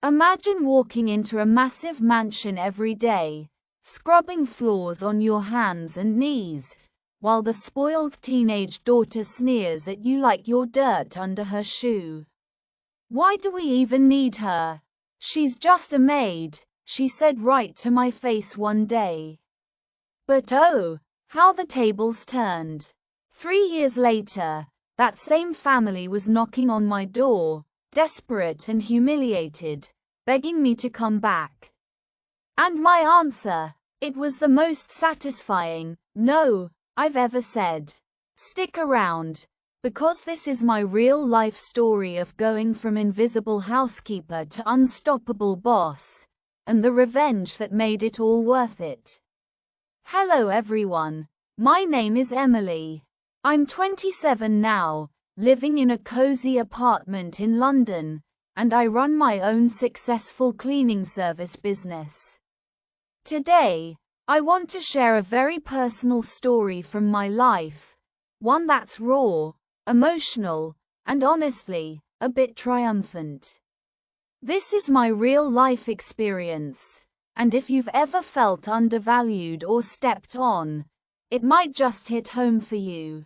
Imagine walking into a massive mansion every day, scrubbing floors on your hands and knees, while the spoiled teenage daughter sneers at you like you're dirt under her shoe. "Why do we even need her? She's just a maid," she said right to my face one day. But oh, how the tables turned. 3 years later, that same family was knocking on my door, desperate and humiliated, begging me to come back. And my answer, it was the most satisfying no I've ever said. Stick around, because this is my real-life story of going from invisible housekeeper to unstoppable boss, and the revenge that made it all worth it. Hello everyone, my name is Emily. I'm 27 now, living in a cozy apartment in London, and I run my own successful cleaning service business. Today, I want to share a very personal story from my life, one that's raw, emotional, and honestly, a bit triumphant. This is my real-life experience, and if you've ever felt undervalued or stepped on, it might just hit home for you.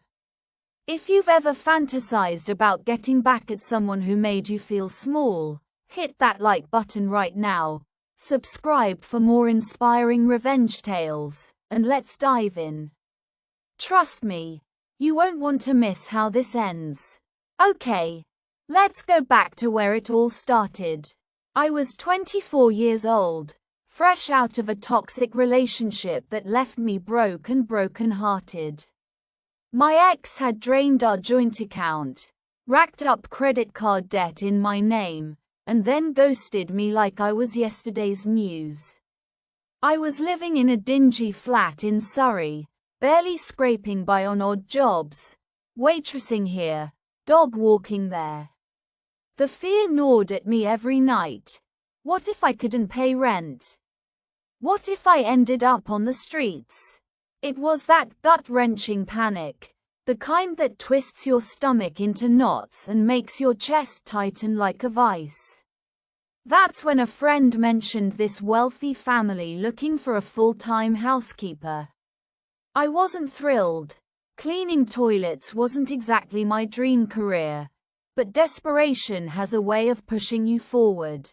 If you've ever fantasized about getting back at someone who made you feel small, hit that like button right now, subscribe for more inspiring revenge tales, and let's dive in. Trust me, you won't want to miss how this ends. Okay, let's go back to where it all started. I was 24 years old, fresh out of a toxic relationship that left me broke and broken-hearted. My ex had drained our joint account, racked up credit card debt in my name, and then ghosted me like I was yesterday's news. I was living in a dingy flat in Surrey, barely scraping by on odd jobs, waitressing here, dog walking there. The fear gnawed at me every night. What if I couldn't pay rent? What if I ended up on the streets? It was that gut-wrenching panic, the kind that twists your stomach into knots and makes your chest tighten like a vice. That's when a friend mentioned this wealthy family looking for a full-time housekeeper. I wasn't thrilled. Cleaning toilets wasn't exactly my dream career, but desperation has a way of pushing you forward.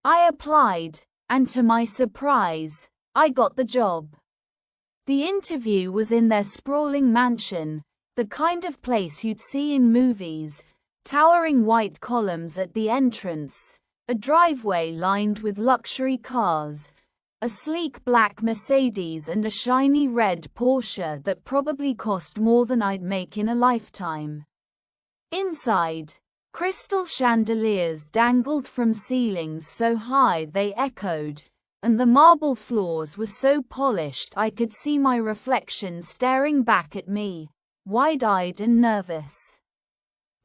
I applied, and to my surprise, I got the job. The interview was in their sprawling mansion, the kind of place you'd see in movies, towering white columns at the entrance, a driveway lined with luxury cars, a sleek black Mercedes and a shiny red Porsche that probably cost more than I'd make in a lifetime. Inside, crystal chandeliers dangled from ceilings so high they echoed, and the marble floors were so polished I could see my reflection staring back at me, wide-eyed and nervous.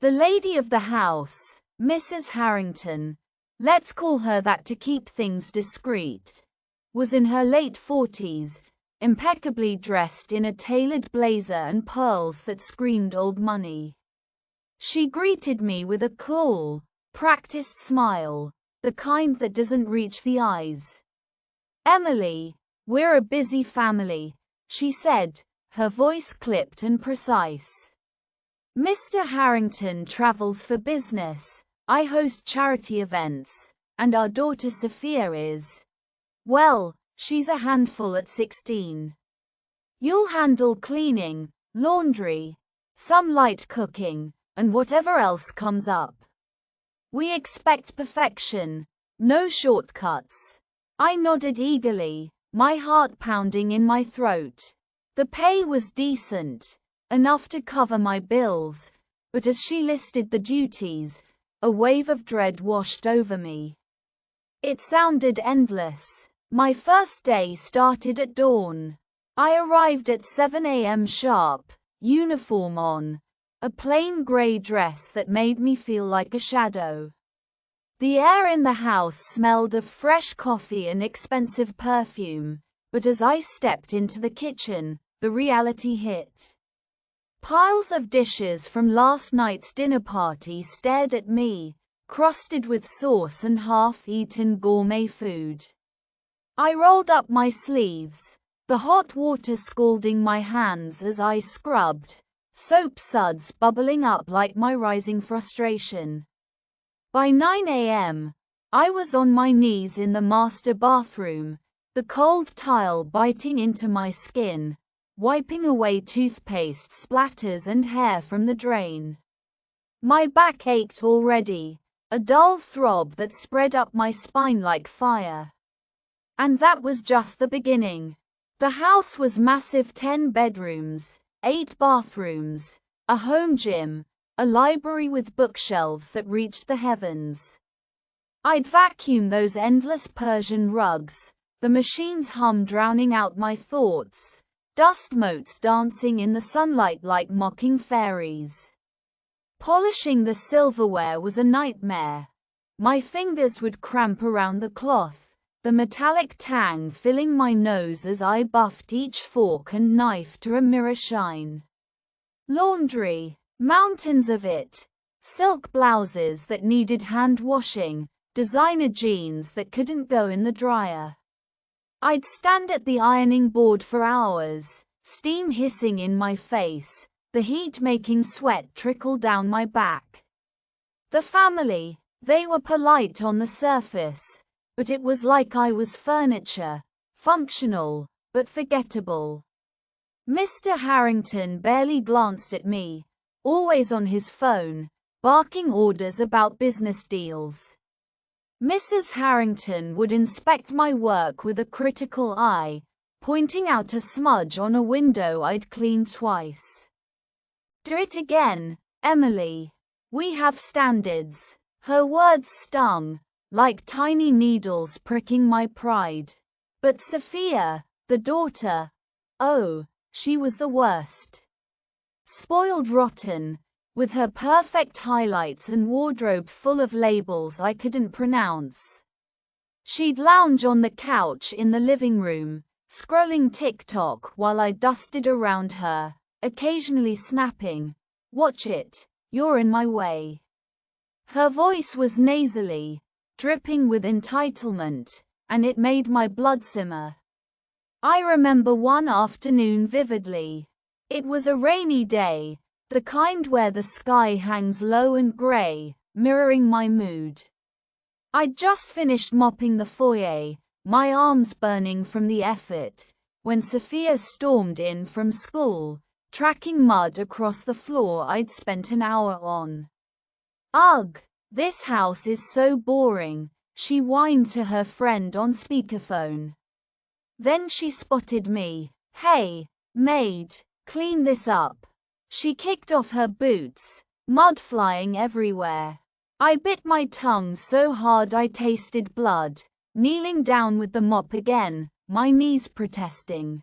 The lady of the house, Mrs. Harrington, let's call her that to keep things discreet, was in her late 40s, impeccably dressed in a tailored blazer and pearls that screamed old money. She greeted me with a cool, practiced smile, the kind that doesn't reach the eyes. "Emily, we're a busy family," she said, her voice clipped and precise. "Mr. Harrington travels for business, I host charity events, and our daughter Sophia is, well, she's a handful at 16. You'll handle cleaning, laundry, some light cooking, and whatever else comes up. We expect perfection, no shortcuts." I nodded eagerly, my heart pounding in my throat. The pay was decent, enough to cover my bills, but as she listed the duties, a wave of dread washed over me. It sounded endless. My first day started at dawn. I arrived at 7 a.m. sharp, uniform on, a plain grey dress that made me feel like a shadow. The air in the house smelled of fresh coffee and expensive perfume, but as I stepped into the kitchen, the reality hit. Piles of dishes from last night's dinner party stared at me, crusted with sauce and half-eaten gourmet food. I rolled up my sleeves, the hot water scalding my hands as I scrubbed, soap suds bubbling up like my rising frustration. By 9 a.m., I was on my knees in the master bathroom, the cold tile biting into my skin, wiping away toothpaste splatters and hair from the drain. My back ached already, a dull throb that spread up my spine like fire. And that was just the beginning. The house was massive: 10 bedrooms, 8 bathrooms, a home gym, a library with bookshelves that reached the heavens. I'd vacuum those endless Persian rugs, the machine's hum drowning out my thoughts, dust motes dancing in the sunlight like mocking fairies. Polishing the silverware was a nightmare. My fingers would cramp around the cloth, the metallic tang filling my nose as I buffed each fork and knife to a mirror shine. Laundry, mountains of it. Silk blouses that needed hand washing, designer jeans that couldn't go in the dryer. I'd stand at the ironing board for hours, steam hissing in my face, the heat making sweat trickle down my back. The family, they were polite on the surface, but it was like I was furniture, functional, but forgettable. Mr. Harrington barely glanced at me, always on his phone, barking orders about business deals. Mrs. Harrington would inspect my work with a critical eye, pointing out a smudge on a window I'd cleaned twice. "Do it again, Emily. We have standards." Her words stung, like tiny needles pricking my pride. But Sophia, the daughter, oh, she was the worst. Spoiled rotten, with her perfect highlights and wardrobe full of labels I couldn't pronounce. She'd lounge on the couch in the living room, scrolling TikTok while I dusted around her, occasionally snapping, "Watch it, you're in my way." Her voice was nasally, dripping with entitlement, and it made my blood simmer. I remember one afternoon vividly. It was a rainy day, the kind where the sky hangs low and grey, mirroring my mood. I'd just finished mopping the foyer, my arms burning from the effort, when Sophia stormed in from school, tracking mud across the floor I'd spent an hour on. "Ugh, this house is so boring," she whined to her friend on speakerphone. Then she spotted me. "Hey, Maid, clean this up." She kicked off her boots, mud flying everywhere. I bit my tongue so hard I tasted blood, kneeling down with the mop again, my knees protesting.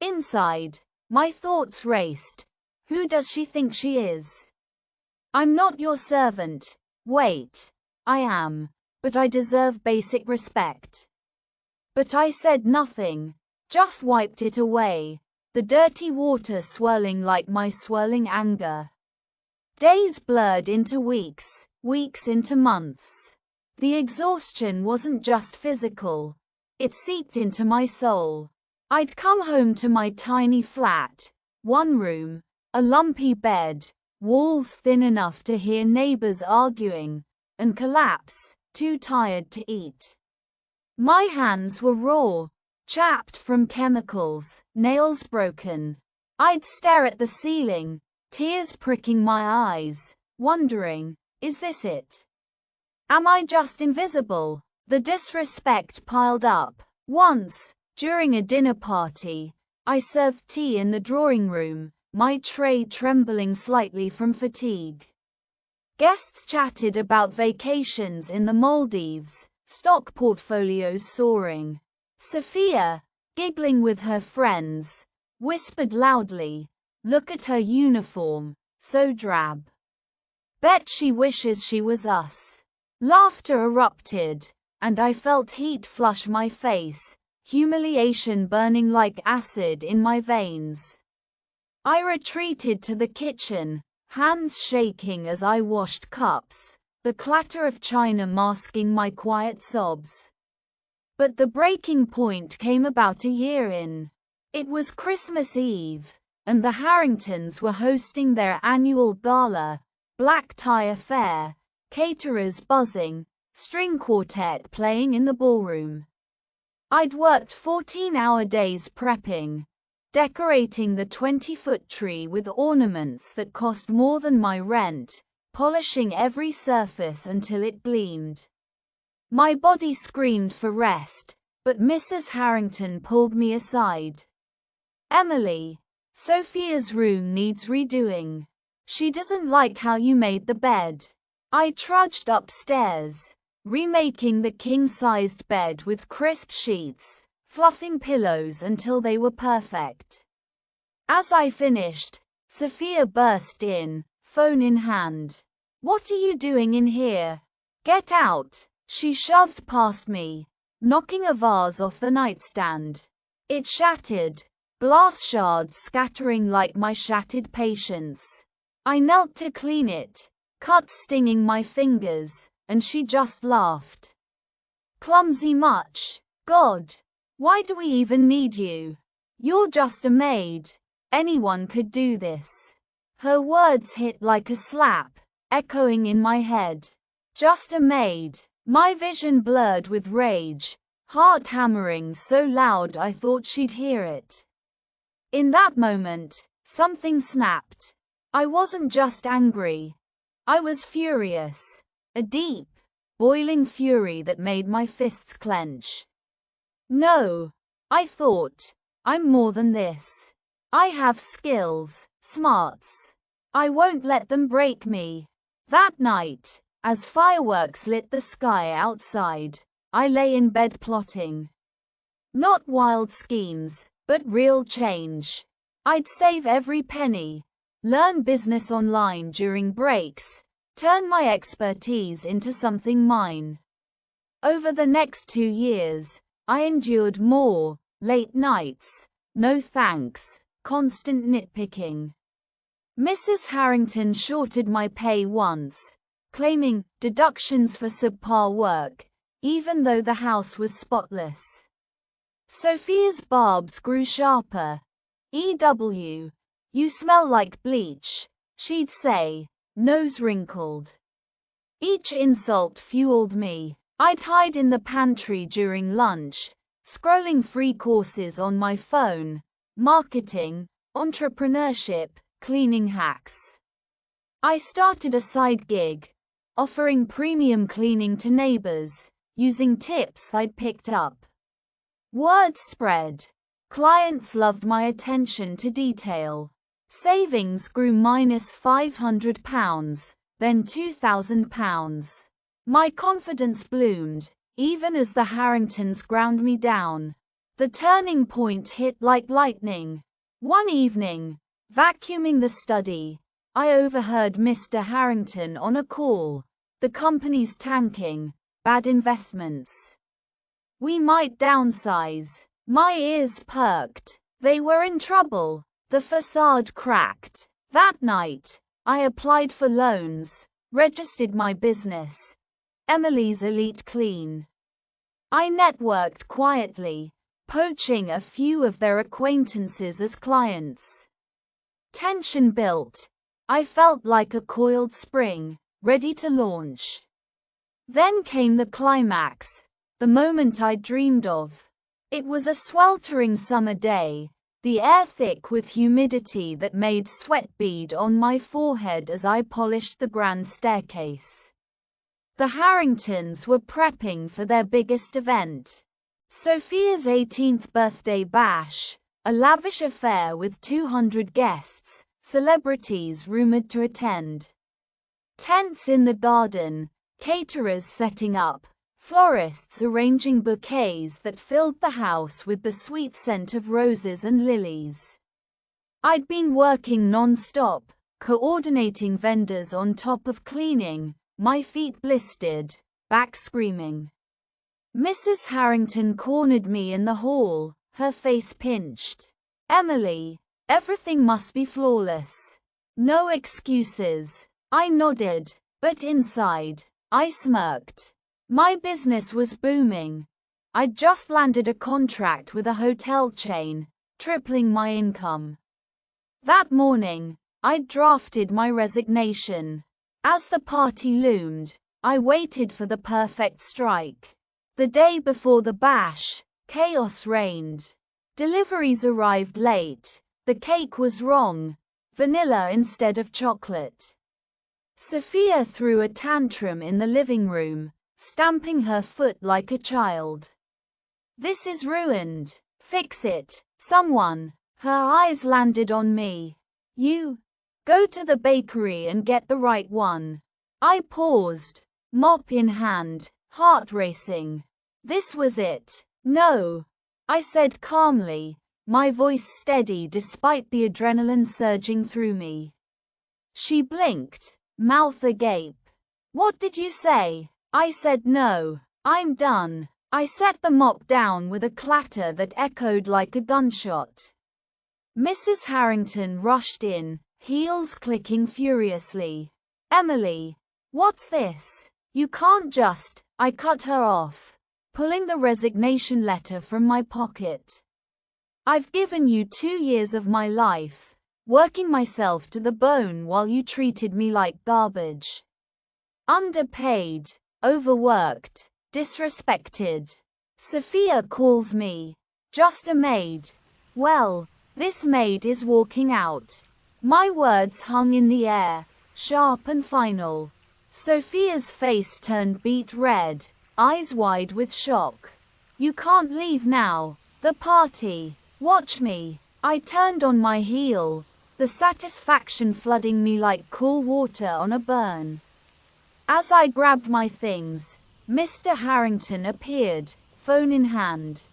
Inside, my thoughts raced. Who does she think she is? I'm not your servant. Wait, I am, but I deserve basic respect. But I said nothing, just wiped it away, the dirty water swirling like my swirling anger. Days blurred into weeks, weeks into months. The exhaustion wasn't just physical. It seeped into my soul. I'd come home to my tiny flat, one room, a lumpy bed, walls thin enough to hear neighbors arguing, and collapse, too tired to eat. My hands were raw, chapped from chemicals, nails broken. I'd stare at the ceiling, tears pricking my eyes, wondering, is this it? Am I just invisible? The disrespect piled up. Once, during a dinner party, I served tea in the drawing room, my tray trembling slightly from fatigue. Guests chatted about vacations in the Maldives, stock portfolios soaring. Sophia, giggling with her friends, whispered loudly, "Look at her uniform, so drab. Bet she wishes she was us." Laughter erupted, and I felt heat flush my face, humiliation burning like acid in my veins. I retreated to the kitchen, hands shaking as I washed cups, the clatter of china masking my quiet sobs. But the breaking point came about a year in. It was Christmas Eve, and the Harringtons were hosting their annual gala, black tie affair, caterers buzzing, string quartet playing in the ballroom. I'd worked 14-hour days prepping, decorating the 20-foot tree with ornaments that cost more than my rent, polishing every surface until it gleamed. My body screamed for rest, but Mrs. Harrington pulled me aside. "Emily, Sophia's room needs redoing. She doesn't like how you made the bed." I trudged upstairs, remaking the king-sized bed with crisp sheets, fluffing pillows until they were perfect. As I finished, Sophia burst in, phone in hand. "What are you doing in here? Get out!" She shoved past me, knocking a vase off the nightstand. It shattered, glass shards scattering like my shattered patience. I knelt to clean it, cuts stinging my fingers, and she just laughed. "Clumsy much? God, why do we even need you? You're just a maid. Anyone could do this." Her words hit like a slap, echoing in my head. Just a maid. My vision blurred with rage, heart hammering so loud I thought she'd hear it. In that moment, something snapped. I wasn't just angry. I was furious. A deep, boiling fury that made my fists clench. "No," I thought, "I'm more than this. I have skills, smarts. I won't let them break me." That night, as fireworks lit the sky outside, I lay in bed plotting. Not wild schemes, but real change. I'd save every penny, learn business online during breaks, turn my expertise into something mine. Over the next 2 years, I endured more late nights, no thanks, constant nitpicking. Mrs. Harrington shorted my pay once, claiming deductions for subpar work, even though the house was spotless. Sophia's barbs grew sharper. "EW, you smell like bleach," she'd say, nose wrinkled. Each insult fueled me. I'd hide in the pantry during lunch, scrolling free courses on my phone, marketing, entrepreneurship, cleaning hacks. I started a side gig, offering premium cleaning to neighbors, using tips I'd picked up. Word spread. Clients loved my attention to detail. Savings grew -500 £, then £2,000. My confidence bloomed, even as the Harringtons ground me down. The turning point hit like lightning. One evening, vacuuming the study, I overheard Mr. Harrington on a call. "The company's tanking, bad investments. We might downsize." My ears perked. They were in trouble. The facade cracked. That night, I applied for loans, registered my business, Emily's Elite Clean. I networked quietly, poaching a few of their acquaintances as clients. Tension built. I felt like a coiled spring, ready to launch. Then came the climax, the moment I dreamed of. It was a sweltering summer day, the air thick with humidity that made sweat bead on my forehead as I polished the grand staircase. The Harringtons were prepping for their biggest event. Sophia's 18th birthday bash, a lavish affair with 200 guests, celebrities rumored to attend. Tents in the garden, caterers setting up, florists arranging bouquets that filled the house with the sweet scent of roses and lilies. I'd been working non-stop, coordinating vendors on top of cleaning, my feet blistered, back screaming. Mrs. Harrington cornered me in the hall, her face pinched. "Emily, everything must be flawless. No excuses." I nodded, but inside, I smirked. My business was booming. I'd just landed a contract with a hotel chain, tripling my income. That morning, I'd drafted my resignation. As the party loomed, I waited for the perfect strike. The day before the bash, chaos reigned. Deliveries arrived late. The cake was wrong, vanilla instead of chocolate. Sophia threw a tantrum in the living room, stamping her foot like a child. This is ruined. Fix it, someone. Her eyes landed on me. You. Go to the bakery and get the right one. I paused, mop in hand, heart racing. This was it. No, I said calmly, my voice steady despite the adrenaline surging through me. She blinked, mouth agape. What did you say? I said no, I'm done. I set the mop down with a clatter that echoed like a gunshot. Mrs. Harrington rushed in, heels clicking furiously. Emily, what's this? You can't just. I cut her off, pulling the resignation letter from my pocket. I've given you 2 years of my life, working myself to the bone while you treated me like garbage. Underpaid, overworked, disrespected. Sophia calls me just a maid. Well, this maid is walking out. My words hung in the air, sharp and final. Sophia's face turned beet red, eyes wide with shock. You can't leave now. The party. Watch me. I turned on my heel, the satisfaction flooding me like cool water on a burn. As I grabbed my things, Mr. Harrington appeared, phone in hand.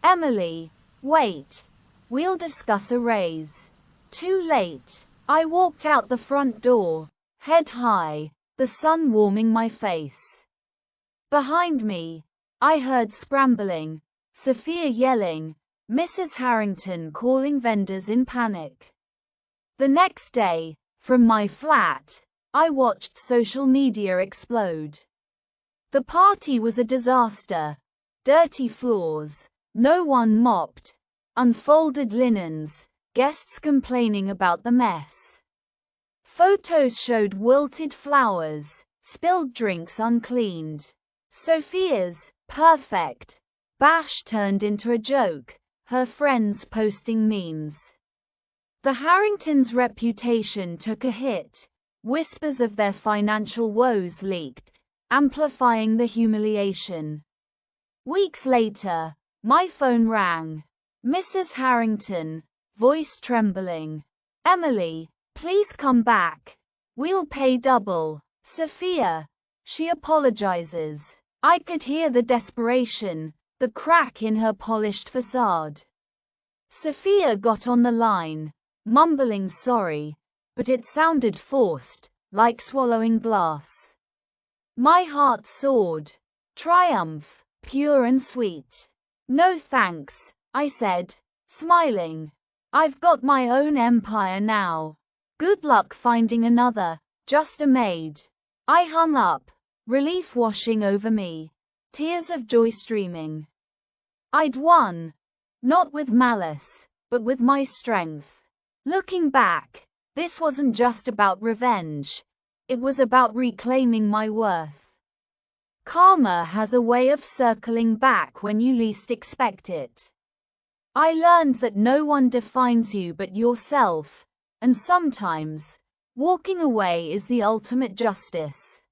Emily, wait. We'll discuss a raise. Too late. I walked out the front door, head high, the sun warming my face. Behind me, I heard scrambling, Sophia yelling, Mrs. Harrington calling vendors in panic. The next day, from my flat, I watched social media explode. The party was a disaster. Dirty floors, no one mopped, unfolded linens, guests complaining about the mess. Photos showed wilted flowers, spilled drinks uncleaned. Sophia's perfect bash turned into a joke, her friends posting memes. The Harringtons' reputation took a hit. Whispers of their financial woes leaked, amplifying the humiliation. Weeks later, my phone rang. Mrs. Harrington, voice trembling. Emily, please come back. We'll pay double. Sophia. She apologizes. I could hear the desperation, the crack in her polished facade. Sophia got on the line, mumbling sorry, but it sounded forced, like swallowing glass. My heart soared. Triumph, pure and sweet. No thanks, I said, smiling. I've got my own empire now. Good luck finding another, just a maid. I hung up, relief washing over me, tears of joy streaming. I'd won. Not with malice, but with my strength. Looking back, this wasn't just about revenge. It was about reclaiming my worth. Karma has a way of circling back when you least expect it. I learned that no one defines you but yourself, and sometimes, walking away is the ultimate justice.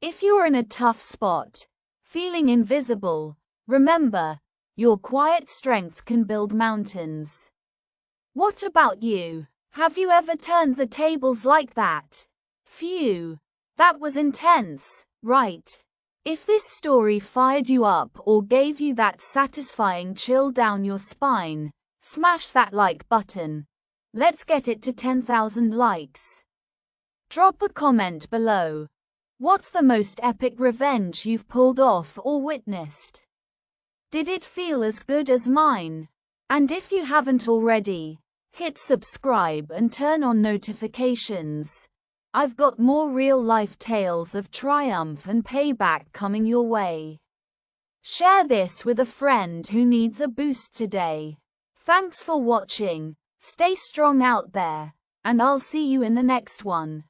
If you're in a tough spot, feeling invisible, remember, your quiet strength can build mountains. What about you? Have you ever turned the tables like that? Phew, that was intense, right? If this story fired you up or gave you that satisfying chill down your spine, smash that like button. Let's get it to 10,000 likes. Drop a comment below. What's the most epic revenge you've pulled off or witnessed? Did it feel as good as mine? And if you haven't already, hit subscribe and turn on notifications. I've got more real-life tales of triumph and payback coming your way. Share this with a friend who needs a boost today. Thanks for watching. Stay strong out there, and I'll see you in the next one.